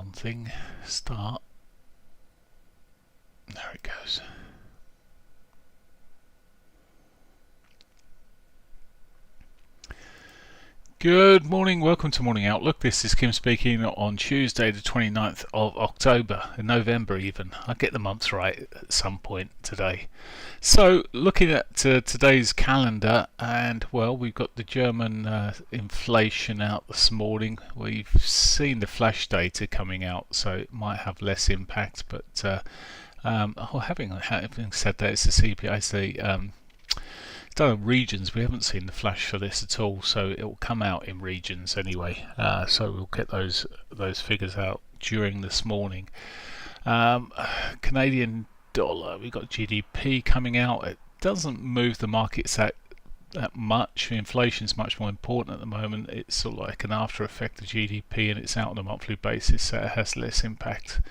on thing. Start. There it goes. Good morning, welcome to Morning Outlook. This is Kim speaking on Tuesday the 29th of October, in November even. I get the months right at some point today. So looking at today's calendar, and well, we've got the German inflation out this morning. We've seen the flash data coming out, so it might have less impact, but having said that, it's the CPI, it's the done in regions. We haven't seen the flash for this at all, so it will come out in regions anyway. So we'll get those figures out during this morning. Canadian dollar, we've got GDP coming out. It doesn't move the markets that much. Inflation's much more important at the moment. It's sort of like an after effect of GDP, and it's out on a monthly basis, so it has less impact.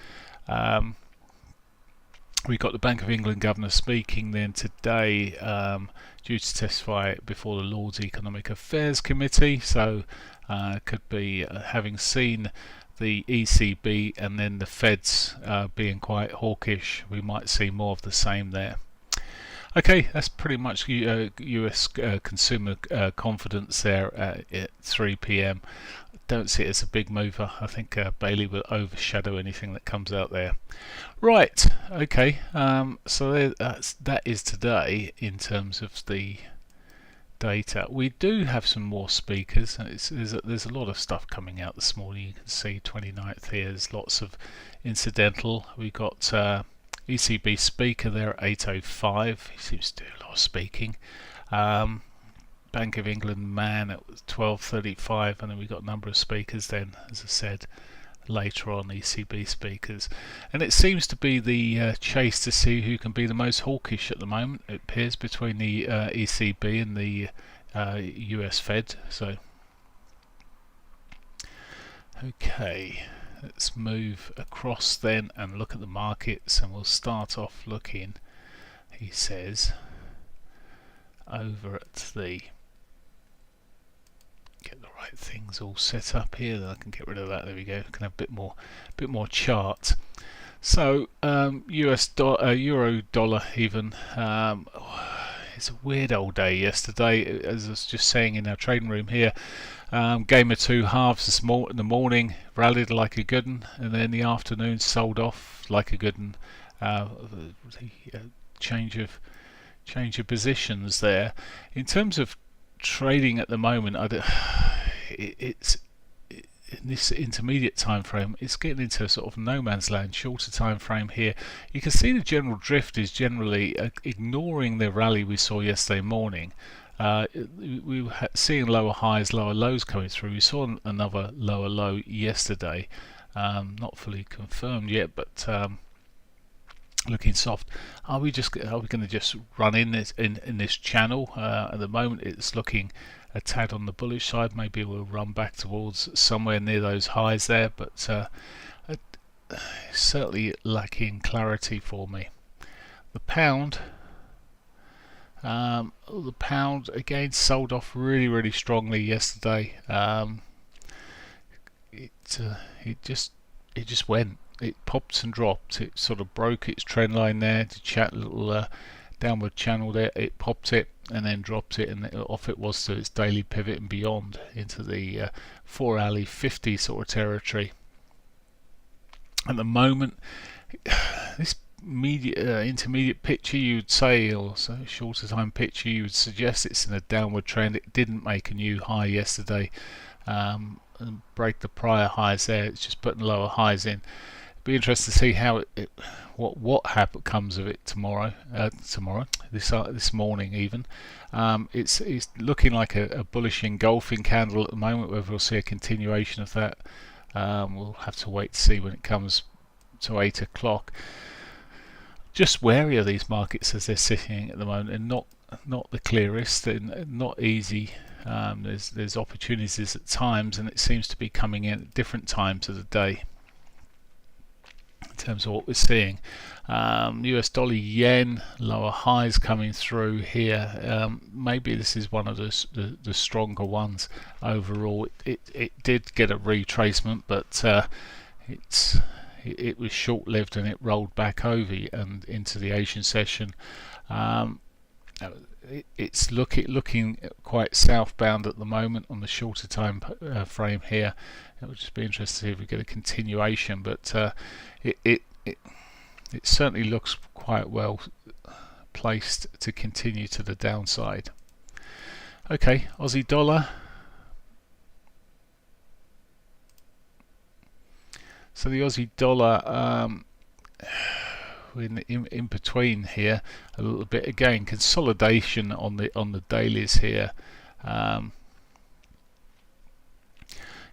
We've got the Bank of England governor speaking then today, due to testify before the Lords Economic Affairs Committee, so could be having seen the ECB and then the Feds being quite hawkish, we might see more of the same there. Okay, that's pretty much US consumer confidence there at 3 p.m. Don't see it as a big mover. I think Bailey will overshadow anything that comes out there. Right, okay, so that is today in terms of the data. We do have some more speakers. There's a lot of stuff coming out this morning. You can see 29th here. There's lots of incidental. We got ECB speaker there at 8:05. He seems to do a lot of speaking. Bank of England man at 12:35, and then we got a number of speakers then, as I said, later on, ECB speakers. And it seems to be the chase to see who can be the most hawkish at the moment, it appears, between the ECB and the US Fed. So okay, let's move across then and look at the markets, and we'll start off looking, he says, over at the, get the right things all set up here, then I can get rid of that. There we go. Can have a bit more chart. So euro dollar even. It's a weird old day yesterday, as I was just saying in our trading room here. Game of two halves in the morning, rallied like a good one, and then in the afternoon sold off like a good one. Change of positions there. In terms of trading at the moment, it's in this intermediate time frame, it's getting into sort of no man's land, shorter time frame here. You can see the general drift is generally ignoring the rally we saw yesterday morning. We were seeing lower highs, lower lows coming through. We saw another lower low yesterday, not fully confirmed yet, but looking soft. Are we going to just run in this channel? At the moment, it's looking a tad on the bullish side. Maybe we'll run back towards somewhere near those highs there, but certainly lacking clarity for me. The pound. The pound again sold off really strongly yesterday. It just went. It popped and dropped. It sort of broke its trend line there to chat a little downward channel there. It popped it and then dropped it, and off it was to its daily pivot and beyond into the 4-hourly 50 sort of territory. At the moment, this intermediate picture, you'd say, or so shorter time picture, you would suggest it's in a downward trend. It didn't make a new high yesterday and break the prior highs there. It's just putting lower highs in. Be interested to see how what comes of it tomorrow. This morning even. It's looking like a bullish engulfing candle at the moment. Whether we'll see a continuation of that, we'll have to wait to see when it comes to 8 o'clock. Just wary of these markets as they're sitting at the moment, and not the clearest and not easy. There's opportunities at times, and it seems to be coming in at different times of the day. In terms of what we're seeing, US dollar yen lower highs coming through here. Maybe this is one of the stronger ones overall. It did get a retracement, but it was short-lived and it rolled back over and into the Asian session. Um, it's looking quite southbound at the moment on the shorter time frame here. It would just be interesting to see if we get a continuation, but it certainly looks quite well placed to continue to the downside. Okay, Aussie dollar. So the Aussie dollar, in between here a little bit again, consolidation on the dailies here.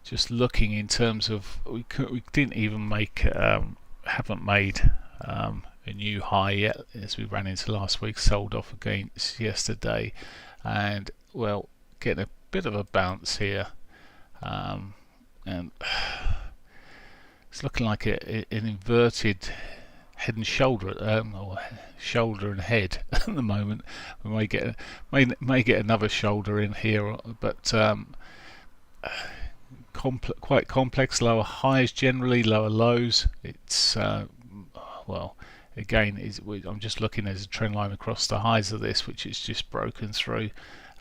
Just looking in terms of we didn't even make haven't made a new high yet as we ran into last week, sold off against yesterday, and well, getting a bit of a bounce here, and it's looking like an inverted head and shoulder, or shoulder and head at the moment. We may get another shoulder in here, but quite complex. Lower highs generally, lower lows. It's well, again, I'm just looking as a trend line across the highs of this, which is just broken through.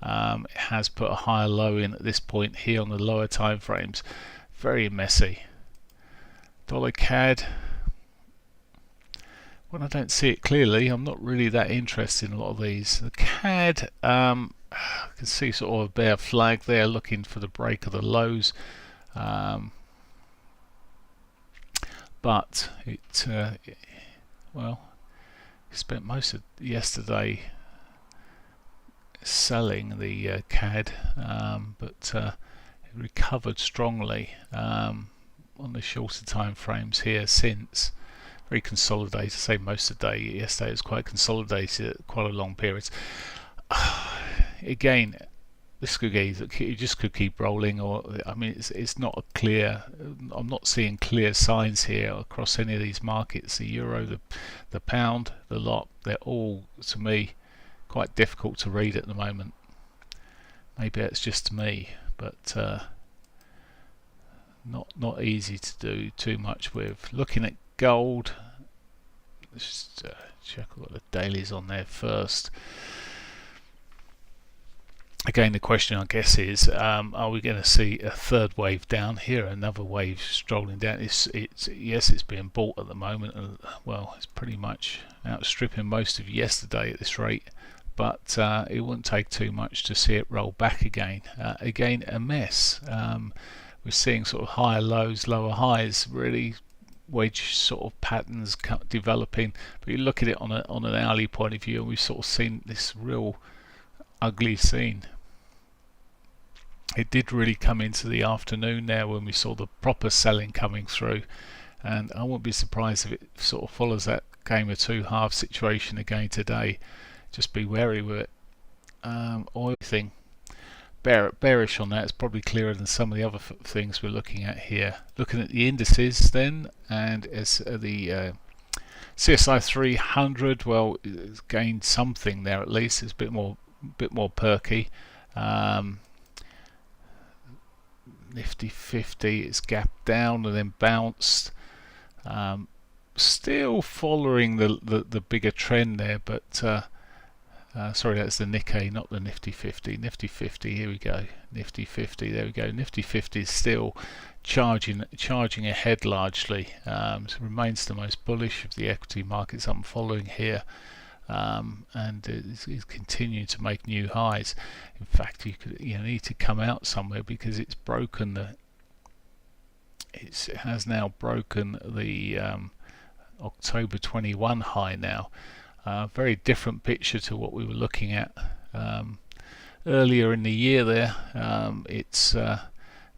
It has put a higher low in at this point here on the lower time frames. Very messy. Dollar CAD. When I don't see it clearly, I'm not really that interested in a lot of these. The CAD, I can see sort of a bare flag there, looking for the break of the lows, but well, spent most of yesterday selling the CAD, but it recovered strongly on the shorter time frames here since. Very consolidated. Say most of the day. Yesterday it was quite consolidated at quite a long period. Again, this could you just could keep rolling, or I mean, it's not a clear. I'm not seeing clear signs here across any of these markets. The euro, the pound, the lot. They're all, to me, quite difficult to read at the moment. Maybe it's just me, but not easy to do too much with. Looking at gold, let's just check what the dailies on there first. Again, the question I guess is, are we going to see a third wave down here, another wave strolling down? Yes, it's being bought at the moment, and well, it's pretty much outstripping most of yesterday at this rate, but it wouldn't take too much to see it roll back again. Again, a mess. We're seeing sort of higher lows, lower highs, really wedge sort of patterns developing, but you look at it on an hourly point of view, and we've sort of seen this real ugly scene. It did really come into the afternoon there when we saw the proper selling coming through, and I wouldn't be surprised if it sort of follows that game of two halves situation again today. Just be wary with it. Oil thing, bearish on that. It's probably clearer than some of the other things we're looking at here. Looking at the indices then, and as the CSI 300, well, it's gained something there at least. It's a bit more perky. Nifty 50, it's gapped down and then bounced. Still following the bigger trend there, but sorry, that's the Nikkei, not the Nifty 50. Nifty 50, here we go. Nifty 50, there we go. Nifty 50 is still charging ahead largely. So it remains the most bullish of the equity markets I'm following here, and it's continuing to make new highs. In fact, you need to come out somewhere because it's broken it has now broken the October 21 high now. Very different picture to what we were looking at earlier in the year there. It's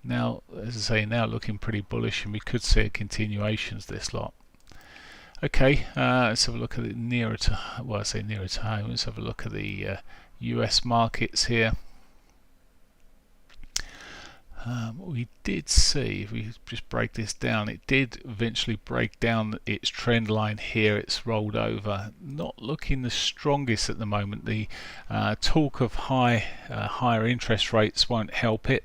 now, as I say, now looking pretty bullish, and we could see a continuation of this lot. Okay, let's have a look at it nearer to, well, I say nearer to home. Let's have a look at the US markets here. We did see, if we just break this down, it did eventually break down its trend line here. It's rolled over, not looking the strongest at the moment. The talk of higher interest rates won't help it.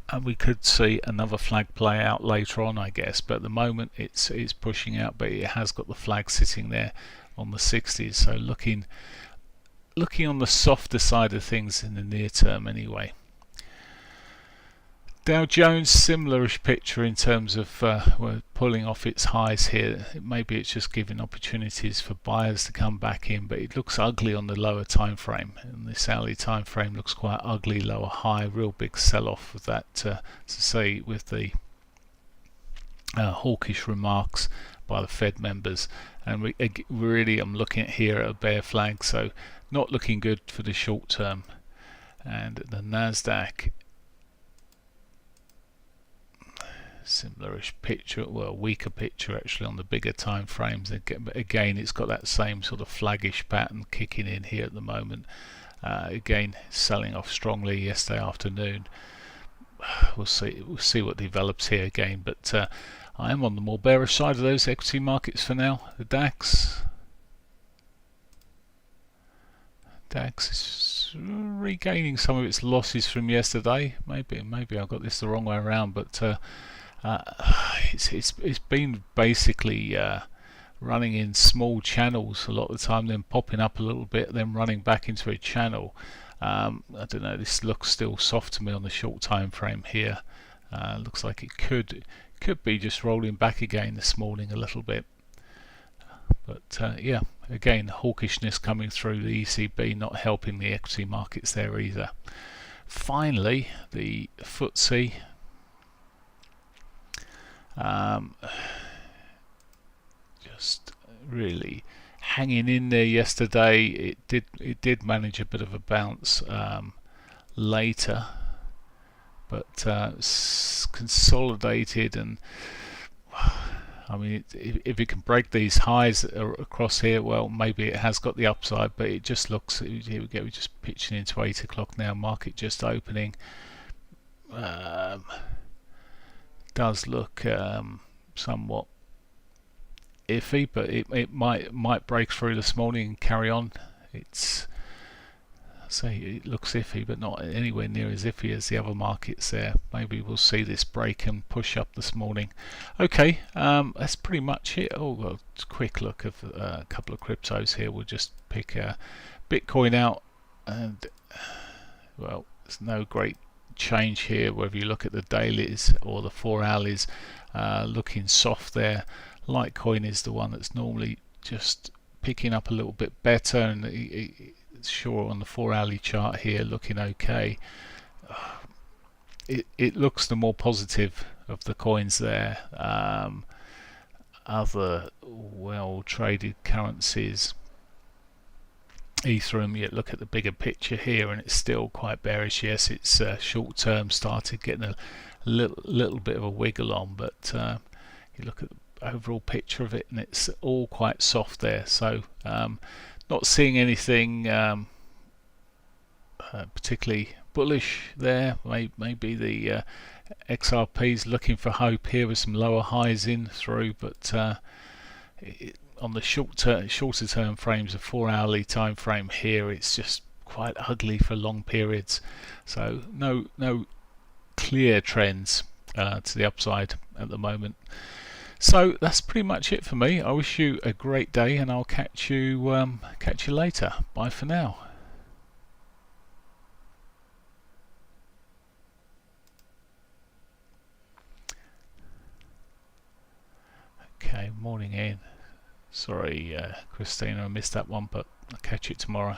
and we could see another flag play out later on, I guess, but at the moment it's pushing out, but it has got the flag sitting there on the 60s, so looking on the softer side of things in the near term anyway. Dow Jones, similarish picture in terms of we're pulling off its highs here. Maybe it's just giving opportunities for buyers to come back in, but it looks ugly on the lower time frame. And this hourly time frame looks quite ugly, lower high, real big sell-off with that, to say, with the hawkish remarks by the Fed members. And we really, I'm looking at here at a bear flag, so not looking good for the short term. And the Nasdaq, similarish picture, well, weaker picture actually on the bigger time frames. Again, it's got that same sort of flaggish pattern kicking in here at the moment. Again, selling off strongly yesterday afternoon. We'll see what develops here again, but I am on the more bearish side of those equity markets for now. The DAX is regaining some of its losses from yesterday. Maybe I got this the wrong way around, but it's been basically running in small channels a lot of the time, then popping up a little bit, then running back into a channel. I don't know, this looks still soft to me on the short time frame here. Looks like it could be just rolling back again this morning a little bit, but yeah, again, hawkishness coming through, the ECB not helping the equity markets there either. Finally, the FTSE, just really hanging in there yesterday. It did manage a bit of a bounce later, but consolidated, and I mean, if it can break these highs across here, well, maybe it has got the upside, but it just looks, here we go, we're just pitching into 8 o'clock now, market just opening. Does look somewhat iffy, but it might break through this morning and carry on. It looks iffy, but not anywhere near as iffy as the other markets there. Maybe we'll see this break and push up this morning. Okay, that's pretty much it. Oh, well, quick look at a couple of cryptos here. We'll just pick Bitcoin out, and well, there's no great change here whether you look at the dailies or the 4 hourlies. Looking soft there. Litecoin is the one that's normally just picking up a little bit better, and sure, on the 4 hourly chart here, looking okay. It looks the more positive of the coins there. Other well traded currencies, Ethereum, you look at the bigger picture here and it's still quite bearish. Yes, it's short term started getting a little bit of a wiggle on, but you look at the overall picture of it and it's all quite soft there. So not seeing anything particularly bullish there. Maybe the XRP's looking for hope here with some lower highs in through, but on the shorter term frames, a 4 hourly time frame here, it's just quite ugly for long periods. So no clear trends to the upside at the moment. So that's pretty much it for me. I wish you a great day, and I'll catch you later. Bye for now. Okay, morning Ian. Sorry, Christina, I missed that one, but I'll catch you tomorrow.